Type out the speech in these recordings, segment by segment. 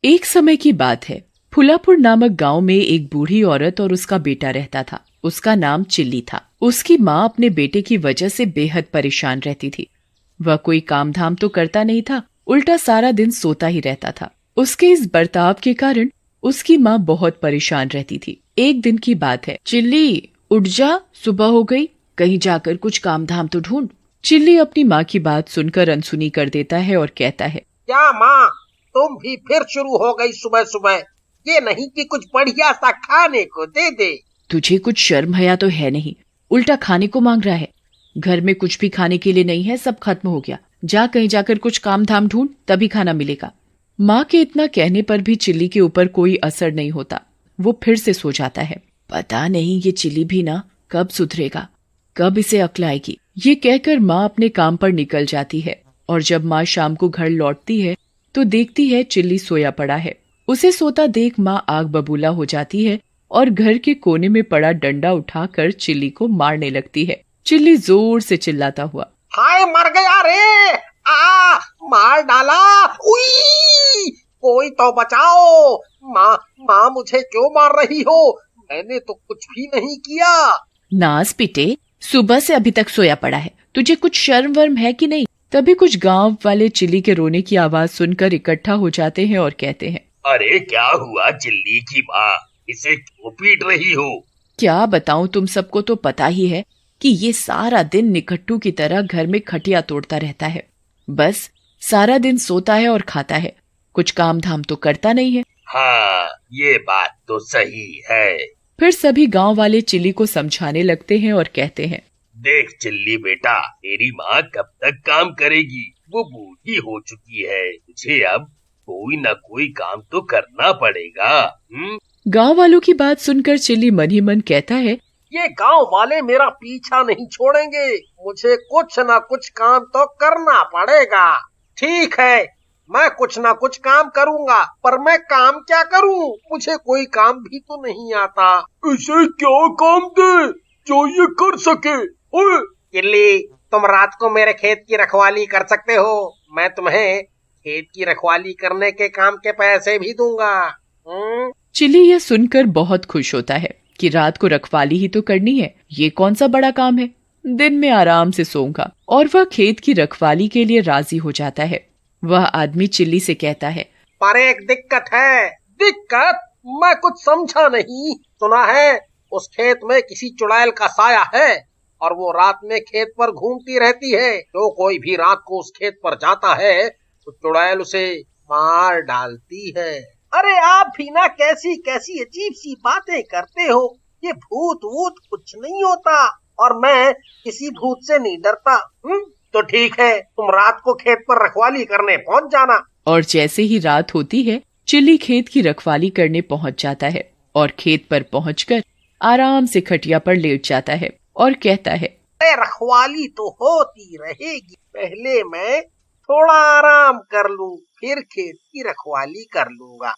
एक समय की बात है। फुलापुर नामक गांव में एक बूढ़ी औरत और उसका बेटा रहता था। उसका नाम चिल्ली था। उसकी माँ अपने बेटे की वजह से बेहद परेशान रहती थी। वह कोई काम धाम तो करता नहीं था, उल्टा सारा दिन सोता ही रहता था। उसके इस बर्ताव के कारण उसकी माँ बहुत परेशान रहती थी। एक दिन की बात है। चिल्ली उठ जा, सुबह हो गई, कहीं जाकर कुछ काम धाम तो ढूंढ। चिल्ली अपनी माँ की बात सुनकर अनसुनी कर देता है और कहता है, क्या माँ, तुम भी फिर शुरू हो गई सुबह सुबह। ये नहीं कि कुछ बढ़िया सा खाने को दे दे। तुझे कुछ शर्म हया तो है नहीं, उल्टा खाने को मांग रहा है। घर में कुछ भी खाने के लिए नहीं है, सब खत्म हो गया। जा कहीं जाकर कुछ काम धाम ढूंढ, तभी खाना मिलेगा। माँ के इतना कहने पर भी चिल्ली के ऊपर कोई असर नहीं होता। वो फिर से सो जाता है। पता नहीं ये चिल्ली भी ना कब सुधरेगा, कब इसे अक्ल आएगी। ये कहकर माँ अपने काम पर निकल जाती है और जब माँ शाम को घर लौटती है तो देखती है चिल्ली सोया पड़ा है। उसे सोता देख माँ आग बबूला हो जाती है और घर के कोने में पड़ा डंडा उठाकर चिल्ली को मारने लगती है। चिल्ली जोर से चिल्लाता हुआ, हाय मर गया रे, मार डाला, उई, कोई तो बचाओ। माँ मुझे क्यों मार रही हो? मैंने तो कुछ भी नहीं किया। नास पिटे, सुबह से अभी तक सोया पड़ा है, तुझे कुछ शर्म वर्म है कि नहीं? तभी कुछ गांव वाले चिल्ली के रोने की आवाज सुनकर इकट्ठा हो जाते हैं और कहते हैं, अरे क्या हुआ चिल्ली की माँ, इसे क्यों पीट रही हो? क्या बताऊं, तुम सबको तो पता ही है कि ये सारा दिन निकट्टू की तरह घर में खटिया तोड़ता रहता है। बस सारा दिन सोता है और खाता है, कुछ काम धाम तो करता नहीं है। हाँ, ये बात तो सही है। फिर सभी गांव वाले चिल्ली को समझाने लगते हैं और कहते हैं, देख चिल्ली बेटा, तेरी माँ कब तक काम करेगी? वो बूढ़ी हो चुकी है, तुझे अब कोई न कोई काम तो करना पड़ेगा। गांव वालों की बात सुनकर चिल्ली मन ही मन कहता है, ये गांव वाले मेरा पीछा नहीं छोड़ेंगे, मुझे कुछ न कुछ काम तो करना पड़ेगा। ठीक है, मैं कुछ न कुछ काम करूंगा, पर मैं काम क्या करूं? मुझे कोई काम भी तो नहीं आता। इसे क्या काम दे जो ये कर सके? चिल्ली, तुम रात को मेरे खेत की रखवाली कर सकते हो। मैं तुम्हें खेत की रखवाली करने के काम के पैसे भी दूंगा। चिल्ली यह सुनकर बहुत खुश होता है कि रात को रखवाली ही तो करनी है, ये कौन सा बड़ा काम है, दिन में आराम से सोऊंगा। और वह खेत की रखवाली के लिए राजी हो जाता है। वह आदमी चिल्ली से कहता है, पर एक दिक्कत है। दिक्कत? मैं कुछ समझा नहीं। सुना है उस खेत में किसी चुड़ैल का साया है और वो रात में खेत पर घूमती रहती है। जो कोई भी रात को उस खेत पर जाता है तो चुड़ैल उसे मार डालती है। अरे आप भी ना कैसी कैसी अजीब सी बातें करते हो। ये भूत वूत कुछ नहीं होता और मैं किसी भूत से नहीं डरता। तो ठीक है, तुम रात को खेत पर रखवाली करने पहुंच जाना। और जैसे ही रात होती है चिल्ली खेत की रखवाली करने पहुंच जाता है और खेत पर पहुंचकर आराम से खटिया पर लेट जाता है और कहता है, अरे रखवाली तो होती रहेगी, पहले मैं थोड़ा आराम कर लूं, फिर खेत की रखवाली कर लूंगा।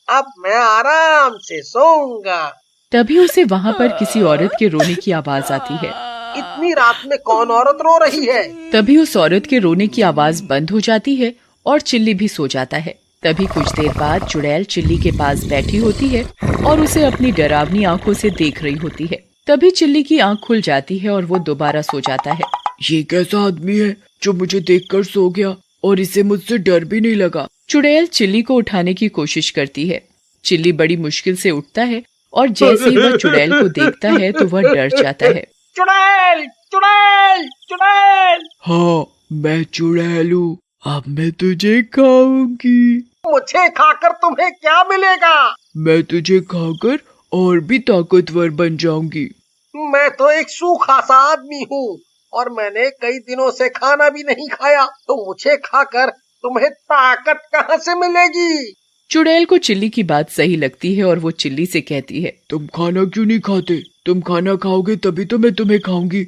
अब मैं आराम से सोऊंगा। तभी उसे वहाँ पर किसी औरत के रोने की आवाज आती है। इतनी रात में कौन औरत रो रही है? तभी उस औरत के रोने की आवाज बंद हो जाती है और चिल्ली भी सो जाता है। तभी कुछ देर बाद चुड़ैल चिल्ली के पास बैठी होती है और उसे अपनी डरावनी आंखों से देख रही होती है। तभी चिल्ली की आंख खुल जाती है और वो दोबारा सो जाता है। ये कैसा आदमी है जो मुझे देखकर सो गया और इसे मुझसे डर भी नहीं लगा? चुड़ैल चिल्ली को उठाने की कोशिश करती है। चिल्ली बड़ी मुश्किल से उठता है और जैसे ही वह चुड़ैल को देखता है तो वह डर जाता है। चुड़ैल, चुड़ैल, चुड़ैल। हाँ, मैं चुड़ैल हूँ, अब मैं तुझे खाऊंगी। मुझे खाकर तुम्हें क्या मिलेगा? मैं तुझे खाकर और भी ताकतवर बन जाऊंगी। मैं तो एक सूखा सा आदमी हूँ और मैंने कई दिनों से खाना भी नहीं खाया, तो मुझे खाकर तुम्हें ताकत कहाँ से मिलेगी? चुड़ैल को चिल्ली की बात सही लगती है और वो चिल्ली से कहती है, तुम खाना क्यों नहीं खाते? तुम खाना खाओगे तभी तो मैं तुम्हें खाऊंगी।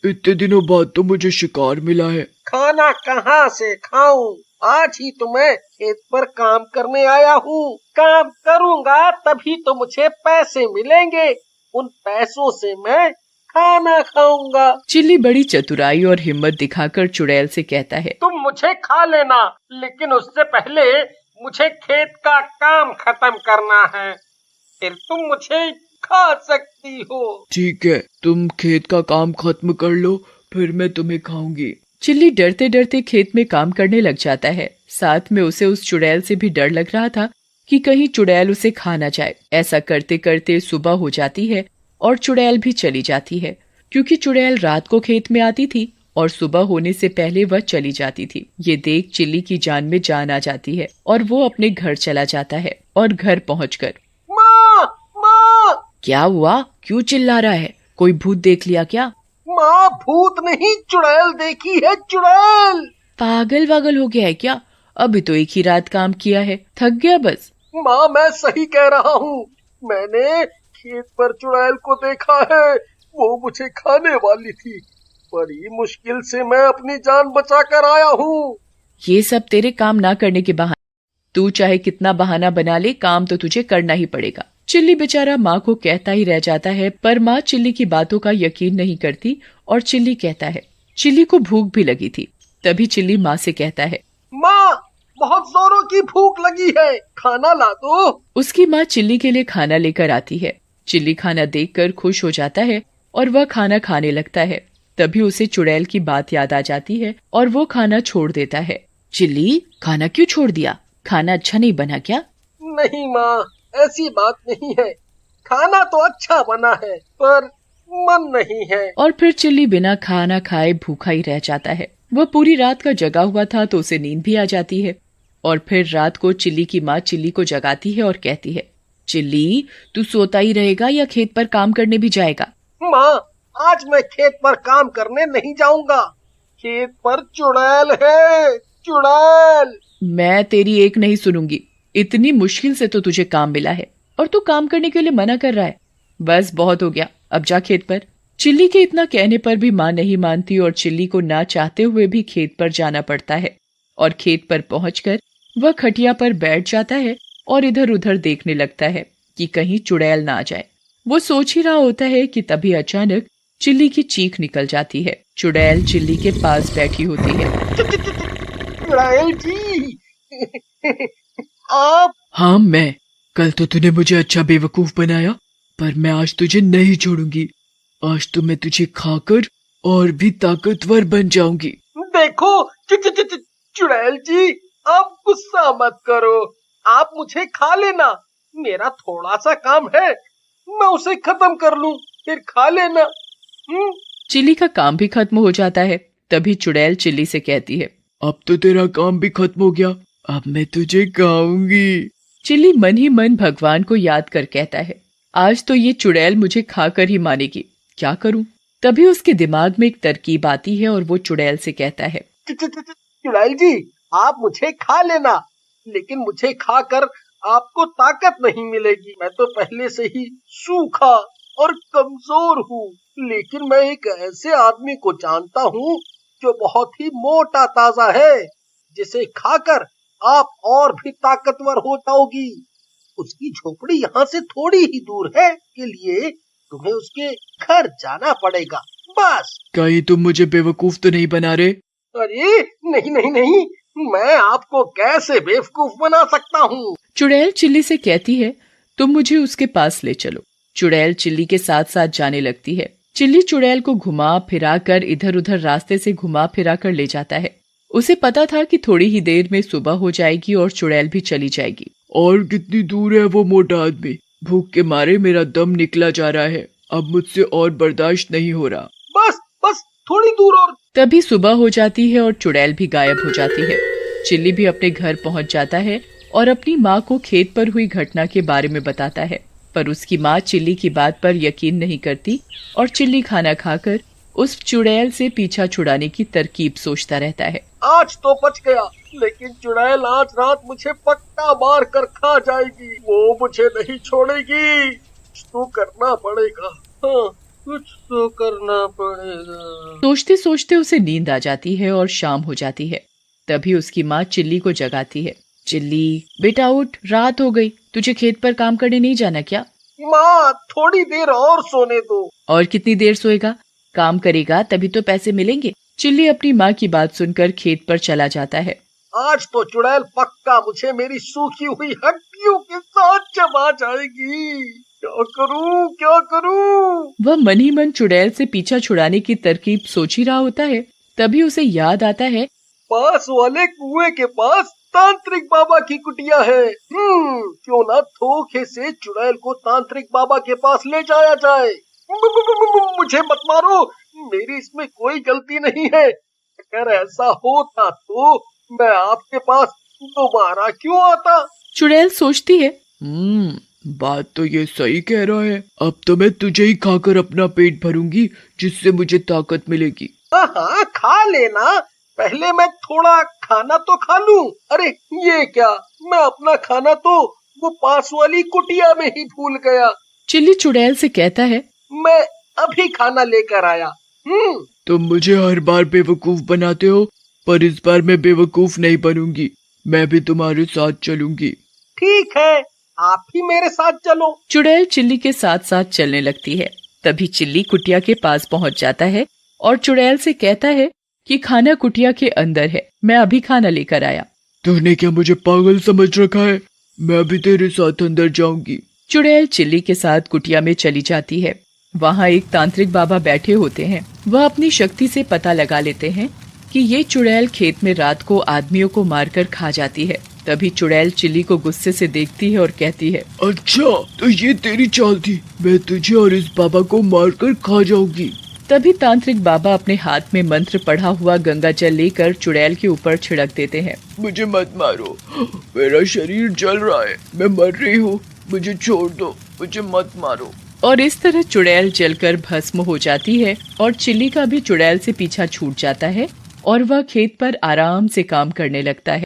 इतने दिनों बाद तो मुझे शिकार मिला है। खाना कहाँ से खाऊं? आज ही तो मैं खेत पर काम करने आया हूँ। काम करूँगा तभी तो मुझे पैसे मिलेंगे। उन पैसों से मैं खाना खाऊंगा। चिल्ली बड़ी चतुराई और हिम्मत दिखाकर चुड़ैल से कहता है, तुम मुझे खा लेना, लेकिन उससे पहले मुझे खेत का काम खत्म करना है, फिर तुम मुझे खा सकती हो। ठीक है, तुम खेत का काम खत्म कर लो, फिर मैं तुम्हें खाऊंगी। चिल्ली डरते डरते खेत में काम करने लग जाता है। साथ में उसे उस चुड़ैल से भी डर लग रहा था कि कहीं चुड़ैल उसे खा ना जाए। ऐसा करते करते सुबह हो जाती है और चुड़ैल भी चली जाती है, क्योंकि चुड़ैल रात को खेत में आती थी और सुबह होने से पहले वह चली जाती थी। ये देख चिल्ली की जान में जान आ जाती है और वो अपने घर चला जाता है। और घर पहुंचकर माँ, माँ, क्या हुआ, क्यों चिल्ला रहा है, कोई भूत देख लिया क्या? माँ, भूत नहीं, चुड़ैल देखी है, चुड़ैल। पागल वागल हो गया है क्या? अभी तो एक ही रात काम किया है, थक गया बस। माँ, मैं सही कह रहा हूँ, मैंने खेत पर चुड़ैल को देखा है, वो मुझे खाने वाली थी। बड़ी मुश्किल से मैं अपनी जान बचा कर आया हूँ। ये सब तेरे काम ना करने के बहाने, तू चाहे कितना बहाना बना ले, काम तो तुझे करना ही पड़ेगा। चिल्ली बेचारा माँ को कहता ही रह जाता है, पर माँ चिल्ली की बातों का यकीन नहीं करती और चिल्ली कहता है। चिल्ली को भूख भी लगी थी, तभी चिल्ली माँ से कहता है, माँ, बहुत जोरों की भूख लगी है, खाना ला दो। उसकी माँ चिल्ली के लिए खाना लेकर आती है। चिल्ली खाना देखकर खुश हो जाता है और वह खाना खाने लगता है। तभी उसे चुड़ैल की बात याद आ जाती है और वो खाना छोड़ देता है। चिल्ली, खाना क्यों छोड़ दिया? खाना अच्छा नहीं बना क्या? नहीं माँ, ऐसी बात नहीं है, खाना तो अच्छा बना है, पर मन नहीं है। और फिर चिल्ली बिना खाना खाए भूखा ही रह जाता है। वह पूरी रात का जगा हुआ था तो उसे नींद भी आ जाती है। और फिर रात को चिल्ली की माँ चिल्ली को जगाती है और कहती है, चिल्ली, तू सोता ही रहेगा या खेत पर काम करने भी जाएगा? माँ, आज मैं खेत पर काम करने नहीं जाऊंगा, खेत पर चुड़ैल है, चुड़ैल। मैं तेरी एक नहीं सुनूंगी, इतनी मुश्किल से तो तुझे काम मिला है और तू काम करने के लिए मना कर रहा है। बस बहुत हो गया, अब जा खेत पर। चिल्ली के इतना कहने पर भी माँ नहीं मानती और चिल्ली को ना चाहते हुए भी खेत पर जाना पड़ता है। और खेत पर पहुंचकर वह खटिया पर बैठ जाता है और इधर उधर देखने लगता है कि कहीं चुड़ैल ना आ जाए। वो सोच ही रहा होता है कि तभी अचानक चिल्ली की चीख निकल जाती है। चुड़ैल चिल्ली के पास बैठी होती है। चुड़ैल जी, आप? हाँ मैं, कल तो तूने मुझे अच्छा बेवकूफ बनाया, पर मैं आज तुझे नहीं छोड़ूंगी। आज तो मैं तुझे खाकर और भी ताकतवर बन जाऊंगी। देखो चुड़ैल जी, आप गुस्सा मत करो, आप मुझे खा लेना, मेरा थोड़ा सा काम है, मैं उसे खत्म कर लूं, फिर खा लेना। चिल्ली का काम भी खत्म हो जाता है। तभी चुड़ैल चिल्ली से कहती है, अब तो तेरा काम भी खत्म हो गया, अब मैं तुझे खाऊंगी। चिल्ली मन ही मन भगवान को याद कर कहता है, आज तो ये चुड़ैल मुझे खाकर ही मानेगी, क्या करूं? तभी उसके दिमाग में एक तरकीब आती है और वो चुड़ैल से कहता है, चुड़ैल जी, आप मुझे खा लेना, लेकिन मुझे खाकर आपको ताकत नहीं मिलेगी। मैं तो पहले से ही सूखा और कमजोर हूँ, लेकिन मैं एक ऐसे आदमी को जानता हूँ जो बहुत ही मोटा ताजा है, जिसे खाकर आप और भी ताकतवर हो जाओगी। उसकी झोपड़ी यहाँ से थोड़ी ही दूर है, के लिए तुम्हें उसके घर जाना पड़ेगा, बस। कहीं तुम मुझे बेवकूफ तो नहीं बना रहे? अरे नहीं नहीं नहीं, मैं आपको कैसे बेवकूफ बना सकता हूँ? चुड़ैल चिल्ली से कहती है, तुम मुझे उसके पास ले चलो। चुड़ैल चिल्ली के साथ साथ जाने लगती है। चिल्ली चुड़ैल को घुमा फिरा कर इधर उधर रास्ते से घुमा फिरा कर ले जाता है। उसे पता था कि थोड़ी ही देर में सुबह हो जाएगी और चुड़ैल भी चली जाएगी। और कितनी दूर है वो मोटा आदमी? भूख के मारे मेरा दम निकला जा रहा है, अब मुझसे और बर्दाश्त नहीं हो रहा। बस बस थोड़ी दूर और। तभी सुबह हो जाती है और चुड़ैल भी गायब हो जाती है। चिल्ली भी अपने घर पहुंच जाता है और अपनी माँ को खेत पर हुई घटना के बारे में बताता है, पर उसकी माँ चिल्ली की बात पर यकीन नहीं करती और चिल्ली खाना खाकर उस चुड़ैल से पीछा छुड़ाने की तरकीब सोचता रहता है। आज तो बच गया, लेकिन चुड़ैल आज रात मुझे पक्का मार कर खा जाएगी, वो मुझे नहीं छोड़ेगी। कुछ तो करना पड़ेगा, हाँ कुछ तो करना पड़ेगा। सोचते सोचते उसे नींद आ जाती है और शाम हो जाती है। तभी उसकी माँ चिल्ली को जगाती है। चिल्ली, बेटा उठ, रात हो गई, तुझे खेत पर काम करने नहीं जाना क्या? माँ, थोड़ी देर और सोने दो। और कितनी देर सोएगा? काम करेगा तभी तो पैसे मिलेंगे। चिल्ली अपनी माँ की बात सुनकर खेत पर चला जाता है। आज तो चुड़ैल पक्का मुझे मेरी सूखी हुई हड्डियों के साथ चबा जाएगी। क्या करूं क्या करूं? वह मन ही मन चुड़ैल से पीछा छुड़ाने की तरकीब सोच ही रहा होता है। तभी उसे याद आता है, पास वाले कुएं के पास तांत्रिक बाबा की कुटिया है। क्यों ना धोखे से चुड़ैल को तांत्रिक बाबा के पास ले जाया जाए। मुझे मत मारो, मेरी इसमें कोई गलती नहीं है। अगर ऐसा होता तो मैं आपके पास दोबारा क्यों आता? चुड़ैल सोचती है, बात तो ये सही कह रहा है। अब तो मैं तुझे ही खाकर अपना पेट भरूंगी, जिससे मुझे ताकत मिलेगी। हाँ, खा लेना, पहले मैं थोड़ा खाना तो खा लूं। अरे ये क्या, मैं अपना खाना तो वो पास वाली कुटिया में ही भूल गया। चिल्ली चुड़ैल से कहता है, मैं अभी खाना लेकर आया। तुम मुझे हर बार बेवकूफ बनाते हो, पर इस बार मैं बेवकूफ नहीं बनूंगी। मैं भी तुम्हारे साथ चलूंगी। ठीक है, आप ही मेरे साथ चलो। चुड़ैल चिल्ली के साथ साथ चलने लगती है। तभी चिल्ली कुटिया के पास पहुंच जाता है और चुड़ैल से कहता है कि खाना कुटिया के अंदर है, मैं अभी खाना लेकर आया। तूने क्या मुझे पागल समझ रखा है? मैं भी तेरे साथ अंदर जाऊंगी। चुड़ैल चिल्ली के साथ कुटिया में चली जाती है। वहाँ एक तांत्रिक बाबा बैठे होते हैं। वह अपनी शक्ति से पता लगा लेते हैं कि ये चुड़ैल खेत में रात को आदमियों को मारकर खा जाती है। तभी चुड़ैल चिल्ली को गुस्से से देखती है और कहती है, अच्छा तो ये तेरी चाल थी, मैं तुझे और इस बाबा को मारकर खा जाऊंगी। तभी तांत्रिक बाबा अपने हाथ में मंत्र पढ़ा हुआ गंगा जल लेकर चुड़ैल के ऊपर छिड़क देते हैं। मुझे मत मारो, मेरा शरीर जल रहा है, मैं मर रही हूँ, मुझे छोड़ दो, मुझे मत मारो। और इस तरह चुड़ैल जलकर भस्म हो जाती है और चिल्ली का भी चुड़ैल से पीछा छूट जाता है और वह खेत पर आराम से काम करने लगता है।